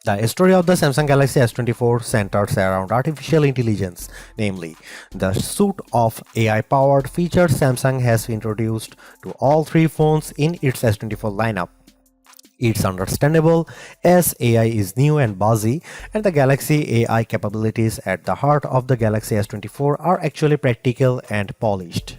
The story of the Samsung Galaxy S24 centers around artificial intelligence, namely, the suite of AI-powered features Samsung has introduced to all three phones in its S24 lineup. It's understandable as AI is new and buzzy, and the Galaxy AI capabilities at the heart of the Galaxy S24 are actually practical and polished.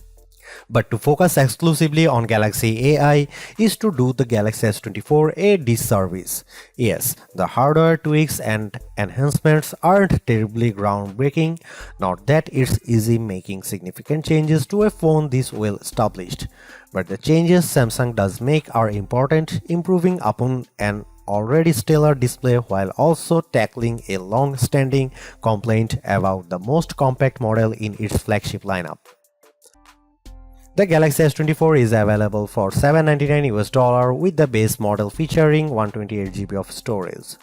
But to focus exclusively on Galaxy AI is to do the Galaxy S24 a disservice. Yes, the hardware tweaks and enhancements aren't terribly groundbreaking, not that it's easy making significant changes to a phone this well established. But the changes Samsung does make are important, improving upon an already stellar display while also tackling a long-standing complaint about the most compact model in its flagship lineup. The Galaxy S24 is available for $799 with the base model featuring 128GB of storage.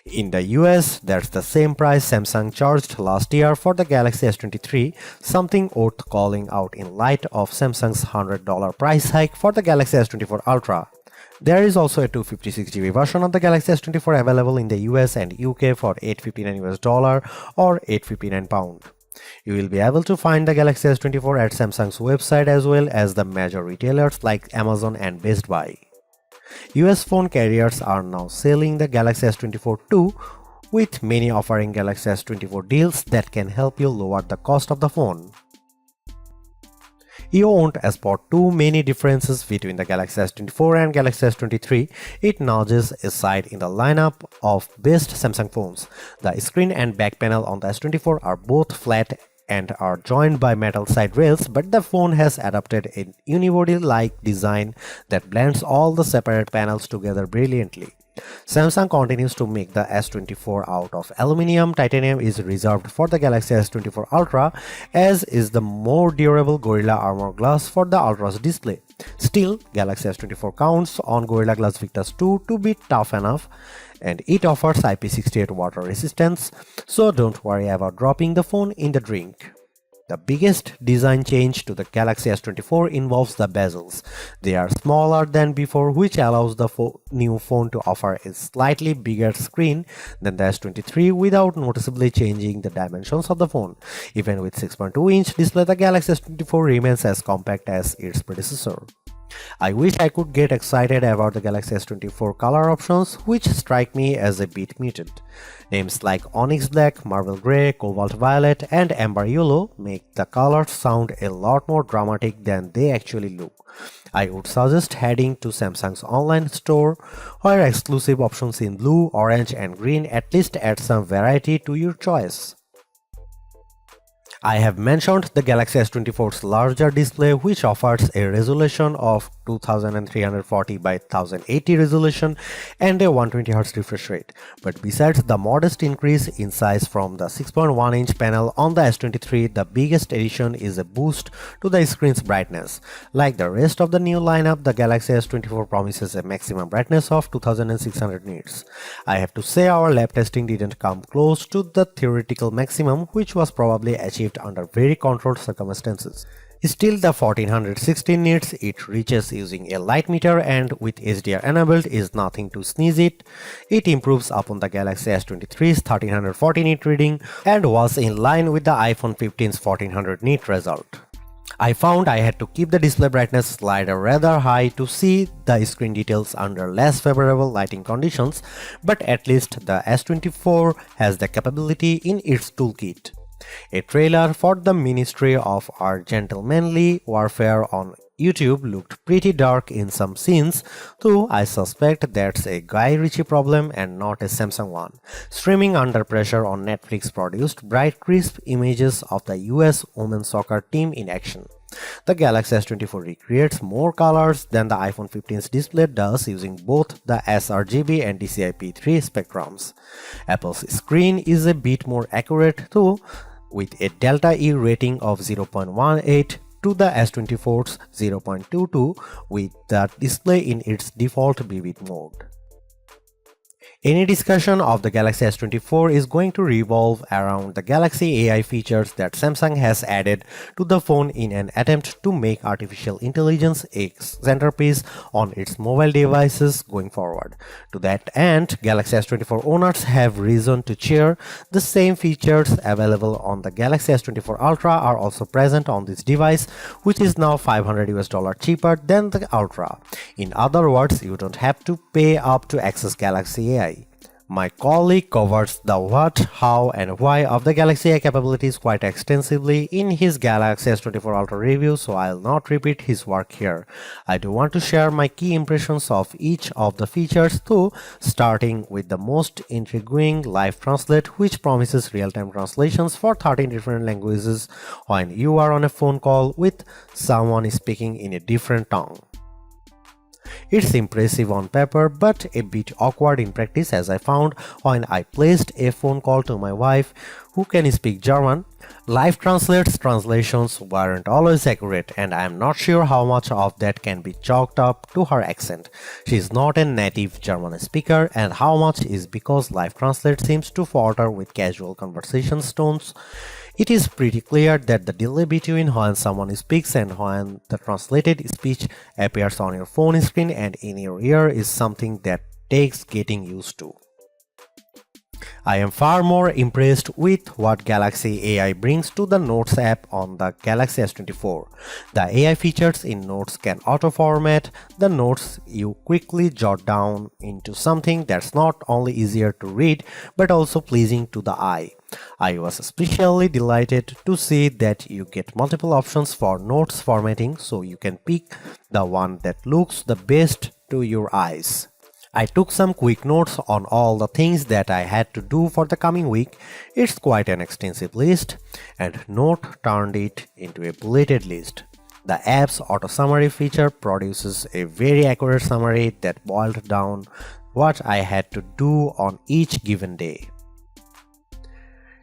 In the US, that's the same price Samsung charged last year for the Galaxy S23, something worth calling out in light of Samsung's $100 price hike for the Galaxy S24 Ultra. There is also a 256GB version of the Galaxy S24 available in the US and UK for $859 or £859. You will be able to find the Galaxy S24 at Samsung's website as well as the major retailers like Amazon and Best Buy. US phone carriers are now selling the Galaxy S24 too, with many offering Galaxy S24 deals that can help you lower the cost of the phone. You won't spot too many differences between the Galaxy S24 and Galaxy S23. It nudges aside in the lineup of best Samsung phones. The screen and back panel on the S24 are both flat and are joined by metal side rails, but the phone has adopted a unibody-like design that blends all the separate panels together brilliantly. Samsung continues to make the S24 out of aluminum. Titanium is reserved for the Galaxy S24 Ultra, as is the more durable Gorilla Armor Glass for the Ultra's display. Still, Galaxy S24 counts on Gorilla Glass Victus 2 to be tough enough, and it offers IP68 water resistance, so don't worry about dropping the phone in the drink. The biggest design change to the Galaxy S24 involves the bezels. They are smaller than before, which allows the new phone to offer a slightly bigger screen than the S23 without noticeably changing the dimensions of the phone. Even with 6.2-inch display, the Galaxy S24 remains as compact as its predecessor. I wish I could get excited about the Galaxy S24 color options, which strike me as a bit muted. Names like Onyx Black, Marble Grey, Cobalt Violet, and Amber Yellow make the colors sound a lot more dramatic than they actually look. I would suggest heading to Samsung's online store, where exclusive options in blue, orange, and green at least add some variety to your choice. I have mentioned the Galaxy S24's larger display, which offers a resolution of 2340 by 1080 resolution and a 120Hz refresh rate. But besides the modest increase in size from the 6.1-inch panel on the S23, the biggest addition is a boost to the screen's brightness. Like the rest of the new lineup, the Galaxy S24 promises a maximum brightness of 2600 nits. I have to say our lab testing didn't come close to the theoretical maximum, which was probably achieved under very controlled circumstances. Still, the 1416 nits it reaches using a light meter and with HDR enabled is nothing to sneeze at. It improves upon the Galaxy S23's 1340 nit reading and was in line with the iPhone 15's 1400 nit result. I found I had to keep the display brightness slider rather high to see the screen details under less favorable lighting conditions, but at least the S24 has the capability in its toolkit. A trailer for the Ministry of Our Gentlemanly Warfare on YouTube looked pretty dark in some scenes, though I suspect that's a Guy Ritchie problem and not a Samsung one. Streaming Under Pressure on Netflix produced bright, crisp images of the US women's soccer team in action. The Galaxy S24 recreates more colors than the iPhone 15's display does using both the sRGB and DCI-P3 spectrums. Apple's screen is a bit more accurate though, with a delta E rating of 0.18 to the S24's 0.22 with the display in its default vivid mode. Any discussion of the Galaxy S24 is going to revolve around the Galaxy AI features that Samsung has added to the phone in an attempt to make artificial intelligence a centerpiece on its mobile devices going forward. To that end, Galaxy S24 owners have reason to cheer. The same features available on the Galaxy S24 Ultra are also present on this device, which is now $500 cheaper than the Ultra. In other words, you don't have to pay up to access Galaxy AI. My colleague covers the what, how, and why of the Galaxy AI capabilities quite extensively in his Galaxy S24 Ultra review, so I'll not repeat his work here. I do want to share my key impressions of each of the features though, starting with the most intriguing Live Translate, which promises real-time translations for 13 different languages when you are on a phone call with someone speaking in a different tongue. It's impressive on paper but a bit awkward in practice, as I found when I placed a phone call to my wife who can speak German. Live Translate's translations weren't always accurate, and I am not sure how much of that can be chalked up to her accent. She is not a native German speaker, and how much is because Live Translate seems to falter with casual conversation tones. It is pretty clear that the delay between when someone speaks and when the translated speech appears on your phone screen and in your ear is something that takes getting used to. I am far more impressed with what Galaxy AI brings to the Notes app on the Galaxy S24. The AI features in Notes can auto-format the notes you quickly jot down into something that's not only easier to read but also pleasing to the eye. I was especially delighted to see that you get multiple options for notes formatting, so you can pick the one that looks the best to your eyes. I took some quick notes on all the things that I had to do for the coming week. It's quite an extensive list, and Note turned it into a bulleted list. The app's auto summary feature produces a very accurate summary that boiled down what I had to do on each given day.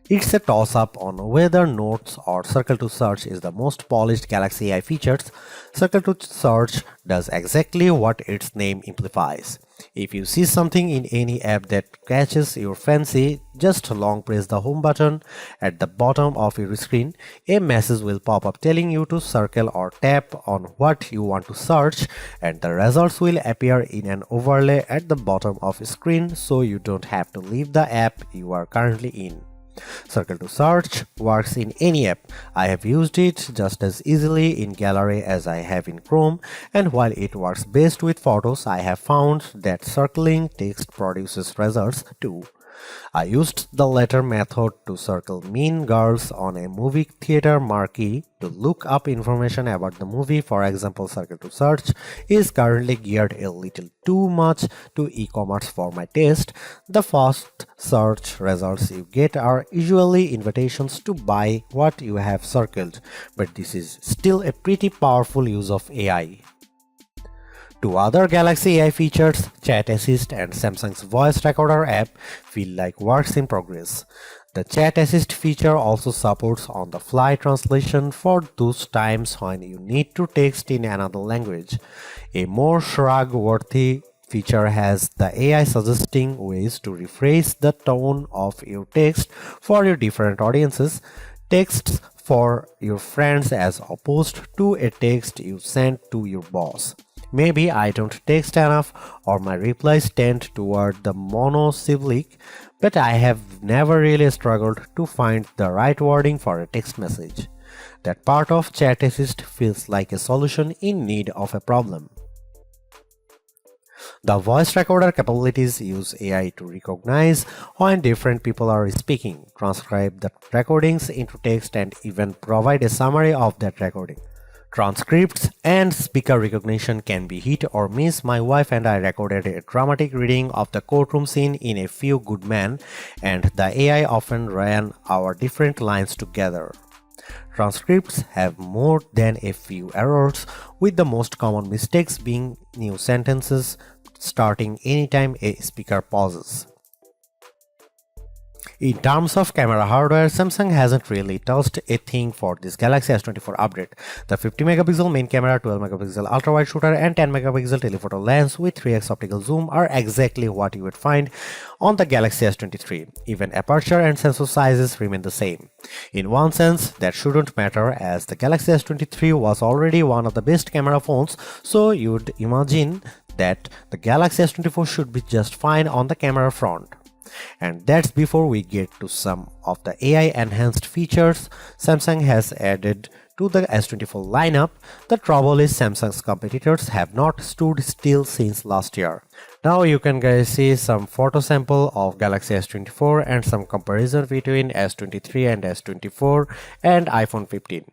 It's a toss-up on whether Notes or Circle to Search is the most polished Galaxy AI features. Circle to Search does exactly what its name implies. If you see something in any app that catches your fancy, just long press the home button at the bottom of your screen. A message will pop up telling you to circle or tap on what you want to search, and the results will appear in an overlay at the bottom of the screen, so you don't have to leave the app you are currently in. Circle to Search works in any app. I have used it just as easily in Gallery as I have in Chrome, and while it works best with photos, I have found that circling text produces results too. I used the latter method to circle Mean Girls on a movie theater marquee to look up information about the movie. For example, Circle to Search is currently geared a little too much to e-commerce for my taste. The first search results you get are usually invitations to buy what you have circled, but this is still a pretty powerful use of AI. Two other Galaxy AI features, Chat Assist and Samsung's Voice Recorder app, feel like works in progress. The Chat Assist feature also supports on-the-fly translation for those times when you need to text in another language. A more shrug-worthy feature has the AI suggesting ways to rephrase the tone of your text for your different audiences. Texts for your friends as opposed to a text you send to your boss. Maybe I don't text enough or my replies tend toward the monosyllabic, but I have never really struggled to find the right wording for a text message. That part of Chat Assist feels like a solution in need of a problem. The voice recorder capabilities use AI to recognize when different people are speaking, transcribe the recordings into text, and even provide a summary of that recording. Transcripts and speaker recognition can be hit or miss. My wife and I recorded a dramatic reading of the courtroom scene in A Few Good Men, and the AI often ran our different lines together. Transcripts have more than a few errors, with the most common mistakes being new sentences starting anytime a speaker pauses. In terms of camera hardware, Samsung hasn't really touched a thing for this Galaxy S24 update. The 50 megapixel main camera, 12 megapixel ultra-wide shooter and 10 megapixel telephoto lens with 3x optical zoom are exactly what you would find on the Galaxy S23. Even aperture and sensor sizes remain the same. In one sense, that shouldn't matter as the Galaxy S23 was already one of the best camera phones, so you'd imagine that the Galaxy S24 should be just fine on the camera front. And that's before we get to some of the AI enhanced features Samsung has added to the S24 lineup. The trouble is Samsung's competitors have not stood still since last year. Now you can guys see some photo sample of Galaxy S24 and some comparison between S23 and S24 and iPhone 15.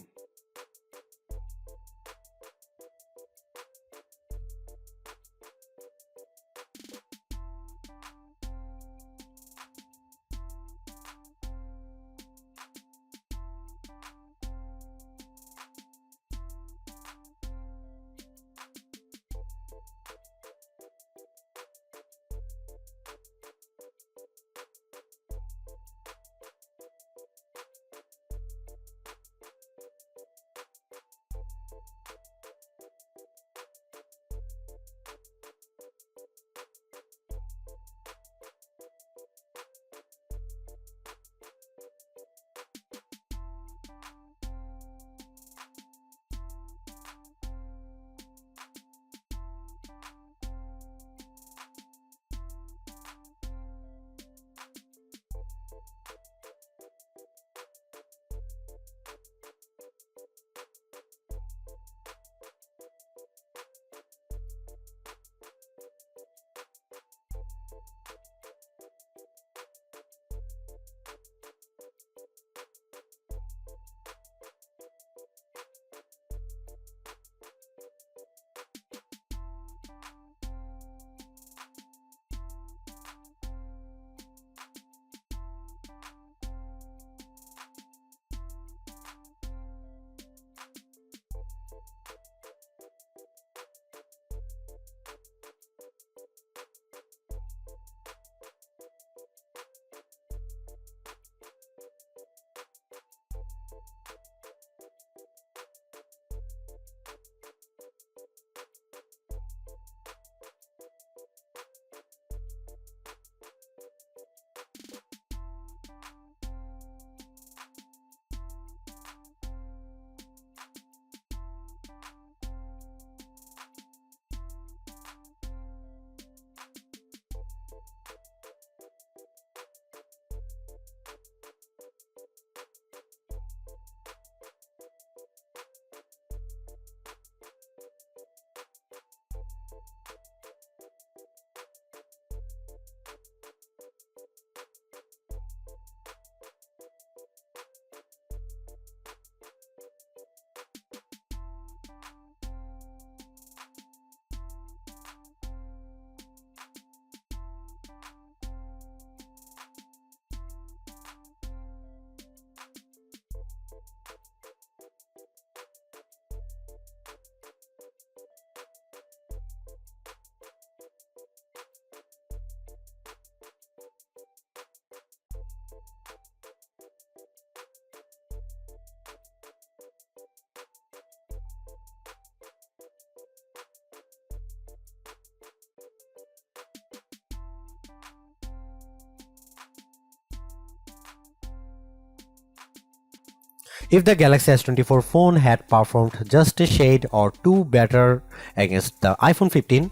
If the Galaxy S24 phone had performed just a shade or two better against the iPhone 15,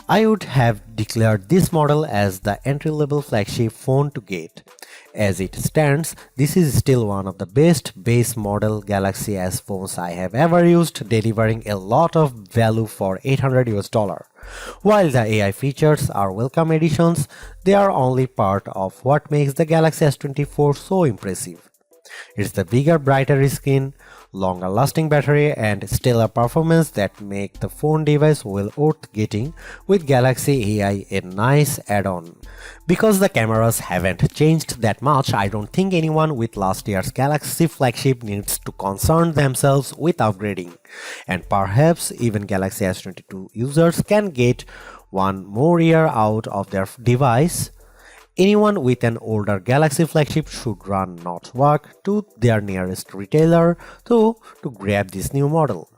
I would have declared this model as the entry-level flagship phone to get. As it stands, this is still one of the best base model Galaxy S phones I have ever used, delivering a lot of value for $800. While the AI features are welcome additions, they are only part of what makes the Galaxy S24 so impressive. It's the bigger, brighter screen, longer lasting battery and stellar performance that make the phone device well worth getting, with Galaxy AI a nice add-on. Because the cameras haven't changed that much, I don't think anyone with last year's Galaxy flagship needs to concern themselves with upgrading. And perhaps even Galaxy S22 users can get one more year out of their device Anyone with an older Galaxy flagship should run not walk to their nearest retailer to grab this new model.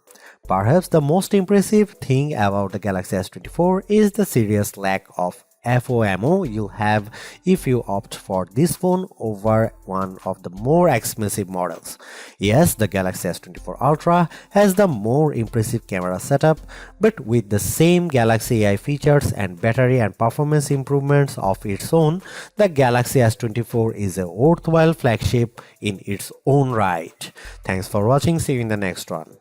Perhaps the most impressive thing about the Galaxy S24 is the serious lack of FOMO you'll have if you opt for this phone over one of the more expensive models. Yes, the Galaxy S24 Ultra has the more impressive camera setup, but with the same Galaxy AI features and battery and performance improvements of its own, the Galaxy S24 is a worthwhile flagship in its own right. Thanks for watching. See you in the next one.